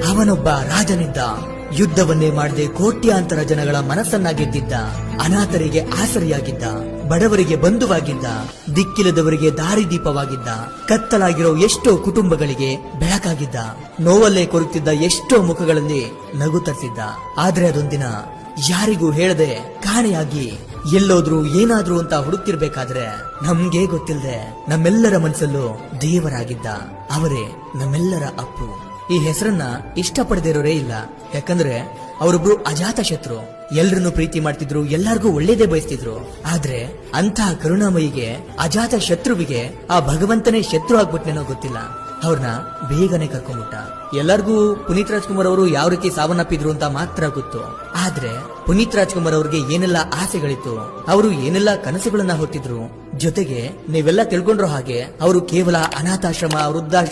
ಅವನೊಬ್ಬ ರಾಜನಿದ್ದ. ಯುದ್ಧವನ್ನೇ ಮಾಡದೆ ಕೋಟ್ಯಾಂತರ ಜನಗಳ ಮನಸ್ಸನ್ನ ಗೆದ್ದಿದ್ದ. ಅನಾಥರಿಗೆ ಆಸರೆಯಾಗಿದ್ದ, ಬಡವರಿಗೆ ಬಂಧುವಾಗಿದ್ದ, ದಿಕ್ಕಿಲ್ಲದವರಿಗೆ ದಾರಿದೀಪವಾಗಿದ್ದ, ಕತ್ತಲಾಗಿರೋ ಎಷ್ಟೋ ಕುಟುಂಬಗಳಿಗೆ ಬೆಳಕಾಗಿದ್ದ, ನೋವಲ್ಲೇ ಕೊರುತ್ತಿದ್ದ ಎಷ್ಟೋ ಮುಖಗಳಲ್ಲಿ ನಗು ತರಿಸಿದ್ದ. ಆದ್ರೆ ಅದೊಂದಿನ ಯಾರಿಗೂ ಹೇಳದೆ ಕಾಣೆಯಾಗಿ ಎಲ್ಲೋದ್ರು ಏನಾದ್ರು ಅಂತ ಹುಡುಕ್ತಿರ್ಬೇಕಾದ್ರೆ ನಮ್ಗೆ ಗೊತ್ತಿಲ್ಲದೆ ನಮ್ಮೆಲ್ಲರ ಮನಸ್ಸಲ್ಲೂ ದೇವರಾಗಿದ್ದ. ಅವರೇ ನಮ್ಮೆಲ್ಲರ ಅಪ್ಪು. ಈ ಹೆಸರನ್ನ ಇಷ್ಟಪಡದಿರೋರೇ ಇಲ್ಲ. ಯಾಕಂದ್ರೆ ಅವರೊಬ್ರು ಅಜಾತ ಶತ್ರು. ಎಲ್ರನ್ನು ಪ್ರೀತಿ ಮಾಡ್ತಿದ್ರು, ಎಲ್ಲರಿಗೂ ಒಳ್ಳೇದೇ ಬಯಸ್ತಿದ್ರು. ಆದ್ರೆ ಅಂತಹ ಕರುಣಾಮಯಿಗೆ, ಅಜಾತ ಶತ್ರುವಿಗೆ ಆ ಭಗವಂತನೇ ಶತ್ರು ಆಗ್ಬಿಟ್ನೇನೋ ಗೊತ್ತಿಲ್ಲ. ಅವ್ರನ್ನ ಬೇಗನೆ ಕರ್ಕೊಂಡ್ಬಿಟ್ಟ. ಎಲ್ಲರಿಗೂ ಪುನೀತ್ ರಾಜ್ಕುಮಾರ್ ಅವರು ಯಾವ ರೀತಿ ಸಾವನ್ನಪ್ಪಿದ್ರು ಅಂತ ಮಾತ್ರ ಗೊತ್ತು. ಆದ್ರೆ ಪುನೀತ್ ರಾಜ್ಕುಮಾರ್ ಅವ್ರಿಗೆ ಏನೆಲ್ಲ ಆಸೆಗಳಿತ್ತು, ಅವರು ಏನೆಲ್ಲ ಕನಸುಗಳನ್ನ ಹೊತ್ತಿದ್ರು. ಜೊತೆಗೆ ನೀವೆಲ್ಲ ತಿಳ್ಕೊಂಡ್ರೋ ಹಾಗೆ ಅವರು ಕೇವಲ ಅನಾಥಾಶ್ರಮ, ವೃದ್ಧಾಶ್ರಮ